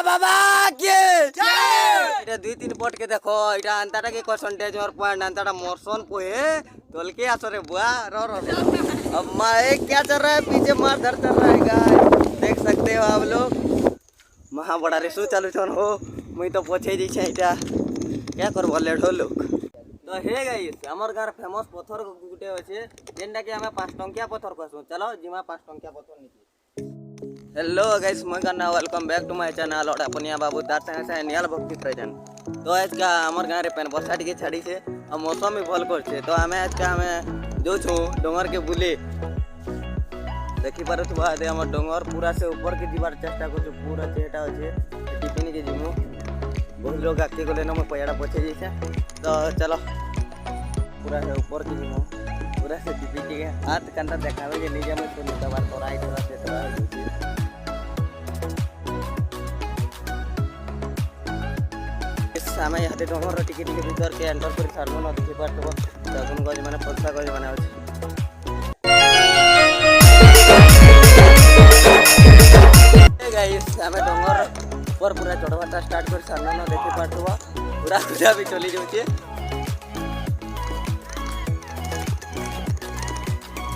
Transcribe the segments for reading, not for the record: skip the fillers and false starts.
बाबा के এটা দুই তিন পট के देखो এটা अंतटा के परसेंटेज और पॉइंट अंतटा मोरसन पोए तोल के आसरे बुआ रो अब माए क्या चल रहा है पीछे मार धर चल रहा है गाइस देख सकते हो आप लोग महा बड़ा रेसो चालू छन हो मुई तो पछे दी छै इटा क्या करबो लेढो लोग तो हे गाइस हमर गार फेमस पत्थर गुटे होचे जेंडा के हमें 5 टंकिया पत्थर कहसु चलो जिमा 5 टंकिया पत्थर नीचे हेलो गाइस मैं करना welcome back to my channel और अपनिया बाबू दास से नियल भक्ति प्रेजेंट तो आज का हमर गाँव रे पेन बरसा टी छाड़ी से और मौसम भी भल कर तो आम आज का हमें जो छू डोंगर के बुले देखी पारे हम डोंगर पूरा से ऊपर के जीवार चेष्टा कर पूरा चेहटा अच्छे टिफिन के जीमु बहुत लोग आगे गले ना मैं पैड़ा पछे जैसे तो चलो पूरा से ऊपर के जीमु पूरा से टिफिन के हाथ कंधा देखावे जे नीचे में सुन दबार तोराई थोड़ा से तोरा आम यहाँ डोंगर टिके टिके भर के एंटर कर सारू न देखी पार्थ दर्शन गज मैंने पछा गज मैंने गाइस आम डोंगर ऊपर पूरा चढ़वाटा स्टार्ट कर सारू न देखी पार्थ पूरा खुदा भी चली जाऊे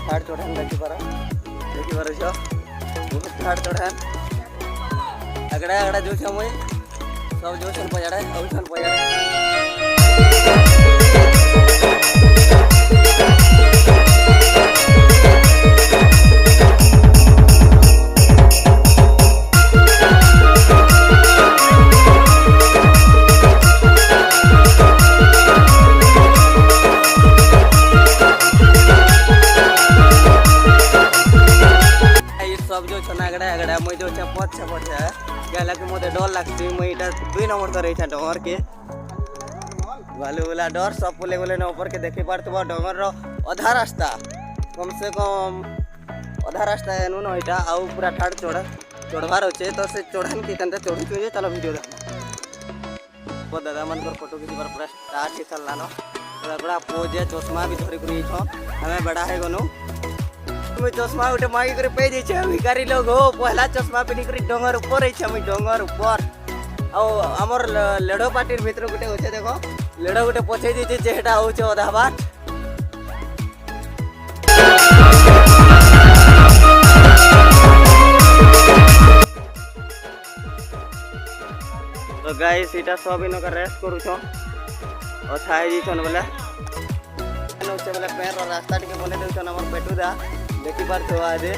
थार्ड चढ़ान देखी पार बहुत थार्ड चढ़ान अगड़ा अगड़ा जो मुई सब जो सन पजाड़ा है और सन पजाड़ा ये सब जो छना अगड़ा अगड़ा मुई जो पछ पछ है क्या लगे मते डर लगती मुई इटा 2 नंबर करे छ डोंगर के वाले वाला डर सब बोले बोले ना ऊपर के देखि पारतबो डोंगर रो आधा रास्ता कम से कम आधा रास्ता है नु न इटा आ पूरा ठाड़ चढ़वार होचे तो से चढ़ान के कंदा चढ़ी जे चलो वीडियो देख वो दादा मन कर फोटो खींची पर पूरा स्टार्ट के चलला न पूरा बड़ा पोज है चश्मा भी धरि करी छ हमें बड़ा है गनो मैं चश्मा उठे मांगी करे पे जे छ भिखारी लोग हो पहला चश्मा पिनी करी डोंगर ऊपर है छ मैं डोंगर ऊपर आ हमर लेडो पार्टी भीतर गुटे होचे देखो लेडो गुटे पछे जे जेटा होचे आधा बाट तो गाइस इटा सब इन का रेस्ट करू छ और थाई जी छन बोले नो से बोले पैर रास्ता टिके बने दे छन हमर पेटुदा देखी पार तो आदे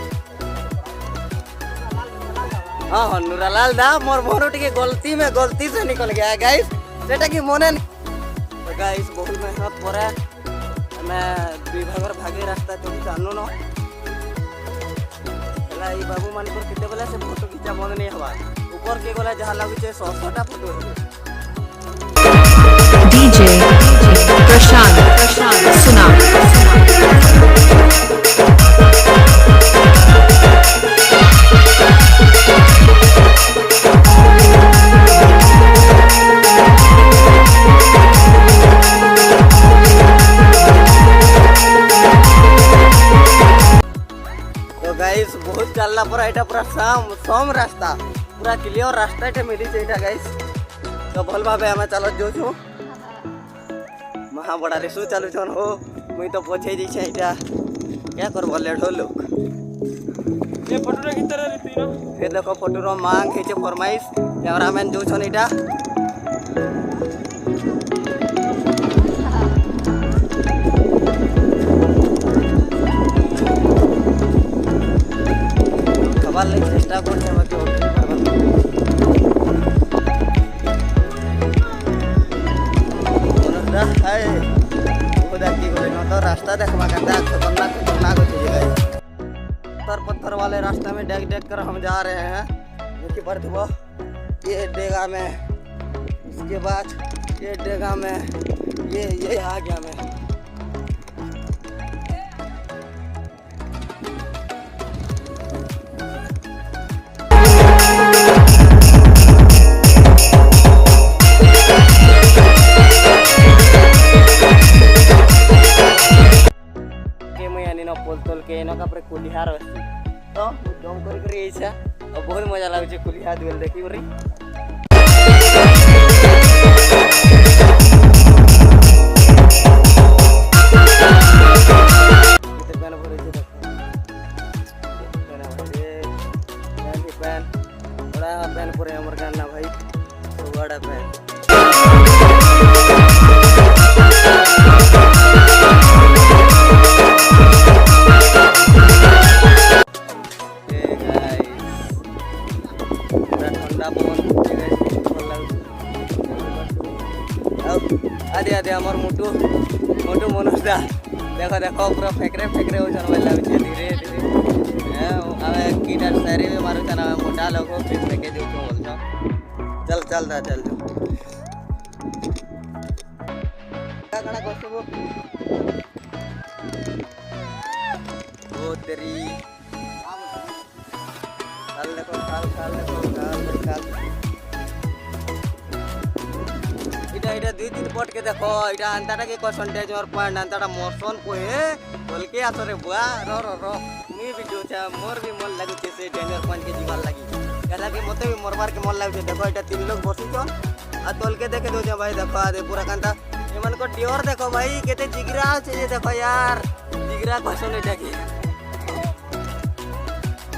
हाँ नूरालाल दा मोर मोरो टिके गलती से निकल गया है गाइस सेटा की मने तो गाइस बहुत मेहनत पर मैं विभागर भागे रास्ता चली जानो न एला ई बाबू मान पर किते बेला से फोटो खींचा बंद नहीं हवा ऊपर के गोला जहां लागु छे 100टा फोटो डीजे प्रशांत सुना गाइस बहुत चलना पर एटा पूरा सम रास्ता पूरा क्लियर रास्ता एटा मिली छै एटा गाइस तो भल भाबे हमें चलो जो छु महा बड़ा रेसो चालू छन हो मुई तो पछे दी छै एटा क्या करबो लेढो लोग ये फोटो रे कितर रीति रो हे देखो फोटो रो मांग खींचे फरमाइश कैमरामैन जो छन एटा वाले चेष्टा करते हैं कि उठे परबल ओनदा है खुदा की बोले न तो रास्ता देखवा गंदा खतरनाक हो जाएगा पत्थर वाले रास्ते में डेग कर हम जा रहे हैं देखिए पर वो ये डेगा में इसके बाद ये डेगा में ये आ गया मैं पोल के कुलिहार तो जम कर बहुत मजा लगे कुलिहा दुल देख Theory. पैन पूरे अमर करना भाई बड़ा पैन ठंडा पवन आदि आदि अमर मोटू मोटू मनोज दा देखो देखो पूरा फेकरे फेकरे हो जान वाला धीरे धीरे हमें कीटा सारी भी मारो चना मोटा लोगों फिर फेंके दो क्यों बोलता चल चल दा चल दो क्या करना कोसे वो तेरी खाल देखो खाल इटा इटा दुई तीन पट के देखो इटा अंताटा के परसेंटेज और पॉइंट अंताटा मोरसन पोए बोलके आसरे बुआ रो मी भी जो छा मोर भी मन लागु छे से डेंजर पॉइंट के जीवाल लागी कला कि मते भी मोरबार के मन लागु छे देखो इटा तीन लोग बसु छन आ तोल के देखे दो जा भाई देखो आ दे पूरा कांता एमन को डियोर देखो भाई केते जिगरा छे ये देखो यार जिगरा क्वेश्चन इटा की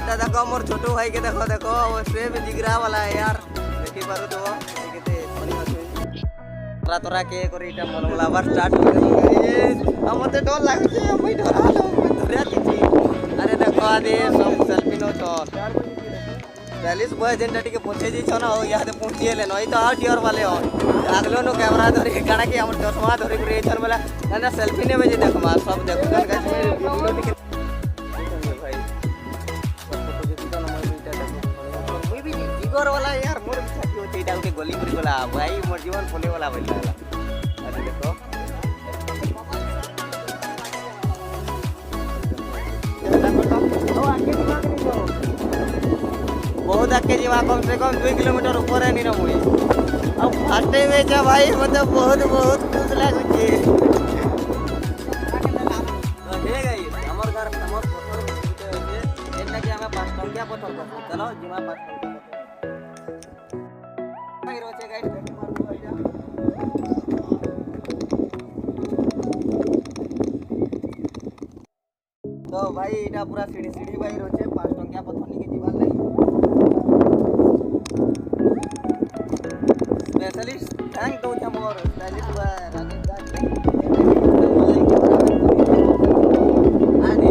दादा को मोर छोटू भाई के देखो देखो वो से भी जिगरा वाला है यार देखि पारो तो केते फनी मत तोरा के करी इटा मन वाला बार स्टार्ट हो गई हमते डर लागु छे भाई डरा लो धरिया छी अरे देखो आदे सब सेल्फी नो छोर 40 बॉय जेंटा के पहुंचे जी छ ना यहाँ से पहुंचिए ले नई तो आउट ईयर वाले हो अगलो नो कैमरा धरि गाना के हम चश्मा धरि रे छन वाला ना सेल्फी ने बजे देखो मार सब देखो गन गाइस वीडियो दिखे भाई सब फोटो जे ना मैं इटा देखो मुई भी जिगर वाला यार मोर भी छाती होती इटा के गोली पुरी वाला भाई मोर जीवन फुले वाला भाई अरे देखो बहुत आगे जीवा कम से कम 2 किलोमीटर ऊपर है नीरा मुई अब फाटे में जा भाई मतलब बहुत खुश लागुची तो हे गाइस हमर घर हमर पत्थर होते होते एना के हमें 5 टंकिया पत्थर को चलो जीवा 5 टंकिया भाई रोचे गाइस देखि तो भाई इटा पूरा सीढ़ी भाई रोचे 5 टंकिया पत्थर निके जीवा लागी स्पेशलिस्ट थैंक दो मोर स्टाइलिश बा राजेश दा आदि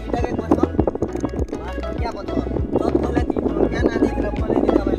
इटा के क्वेश्चन मास्टर क्या बतो सब बोले थी क्या ना देख रहा दिखा भाई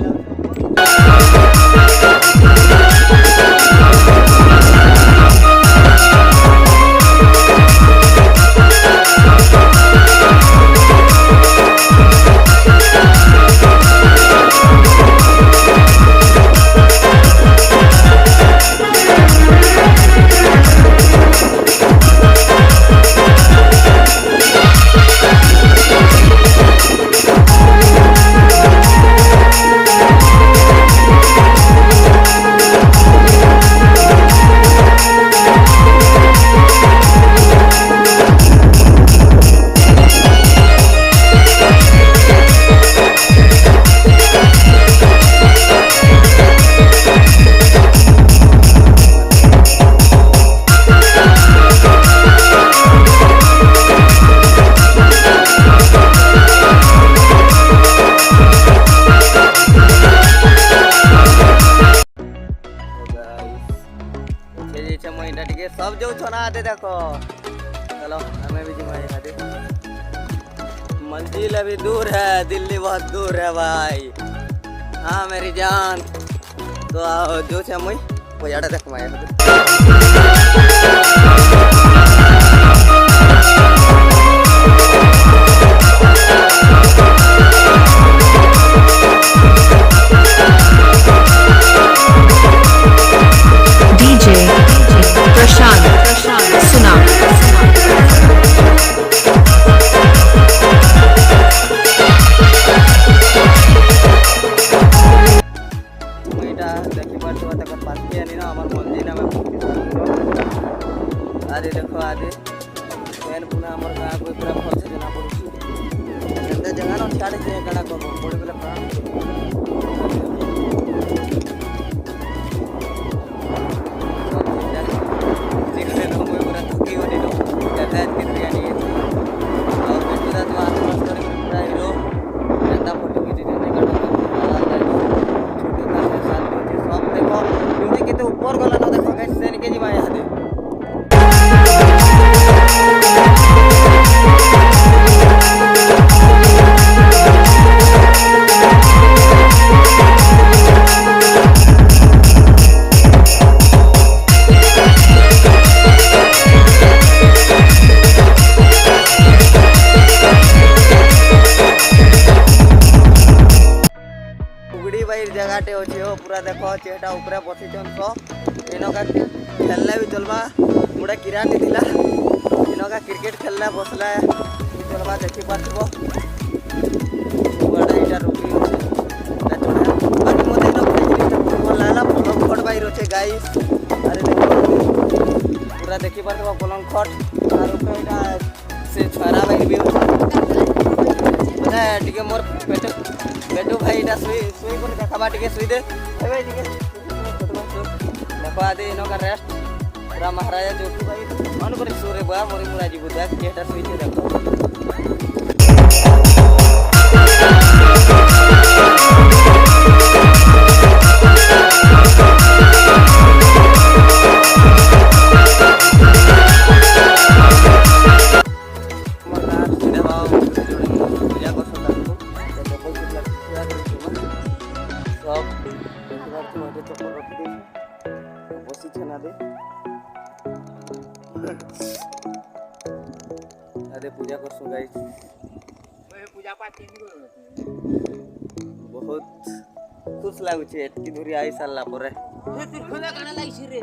सब जो छोना आते देखो चलो हमें भी जिमाए खाते मंजिल अभी दूर है दिल्ली बहुत दूर है भाई हाँ मेरी जान तो आओ जो छे मुई पोजाड़ा देख माया प्रशांत सुना देखी पार्थ तक पास के ना हमार मंदिर में बाई जगहटे अच्छे हो पूरा देखो चेहटा ऊपर बसी तो इनका खेलना भी चलवा मुड़ा किरानी दिला इनका क्रिकेट खेलना बसला चलवा देखी पार्थिव इटा रुकी बाकी मत फुटबल लाला पलंग खट बाई रचे गाइस अरे देखो पूरा देखी पार्थिव पलंग खट और इटा से छारा बाई भी टिके मोर पेटू भाई इटा सुई सुई को देखाबा टिके सुई दे ए भाई टिके देखो आदि इनका रेस्ट पूरा महाराजा जोटू भाई मन पर सूरे बा मोरी मुरा जी बुदा केटा सुई छे देखो अरे पूजा करसु गाइस पूजा पाठ बहुत खुश लागुचे एतकी दूरी आई साला परे तिरखला गाना लाइसी रे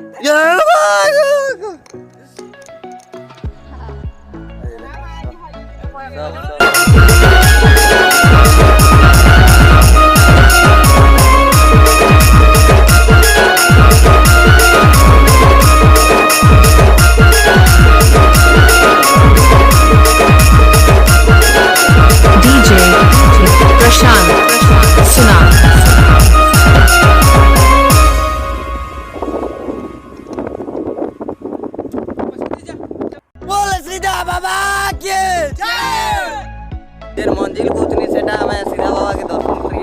मंजिल कोतनी सेटा हमें सीधा बाबा के दर्शन करी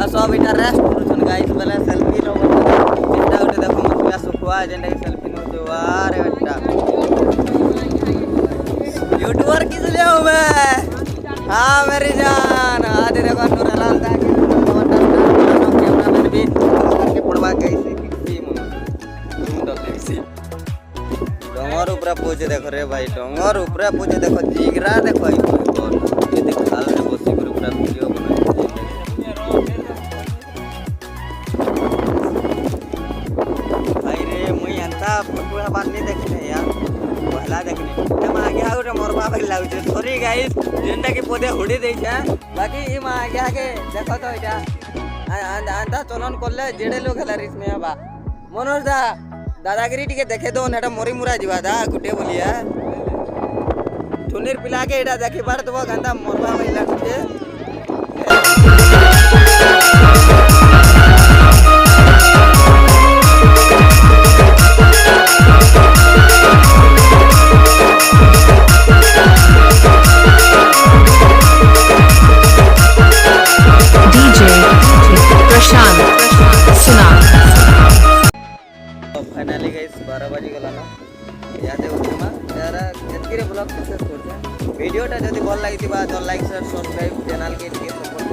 आ सब इटा रेस्ट करूछन गाइस बेले सेल्फी लो जेटा उठे देखो मसला सुखवा जेंटा के सेल्फी नो जो अरे बेटा यूट्यूबर किस लिए हूं मैं हां मेरी जान आदि देखो नूर लाल दा के कैमरामैन भी करके पड़वा कैसे की मन मुंडो कैसे डोंगर ऊपर पूजे देखो रे भाई डोंगर ऊपर पूजे देखो जिगरा देखो ये देख हाल रे बसी पर पूरा वीडियो बना भाई रे मुई अंता पूरा बात नहीं देखने यार पहला देखने हम आगे आउट मोरबा भाई लागुचे सॉरी गाइस जेंटा के पदे हुडी देई छे बाकी ई मा आगे आगे देखो तो इटा अंता चलन करले जेडे लोग हला रिस में बा मनोज दा दादागिरी टिके देखे दो नेटा मोरी मुरा जीवा दा गुटे बोलिया टुनीर पिला के एटा देखि पार तो गंदा मोरबा भाई लागुचे डीजे प्रशांत सुना फाइनली गाइस 12 बजे गला ना यादे उठमा यार केतकी रे ब्लॉग सक्सेस करछे वीडियोटा जदी भल लागितिबा तो लाइक शेयर सब्सक्राइब चैनल के सपोर्ट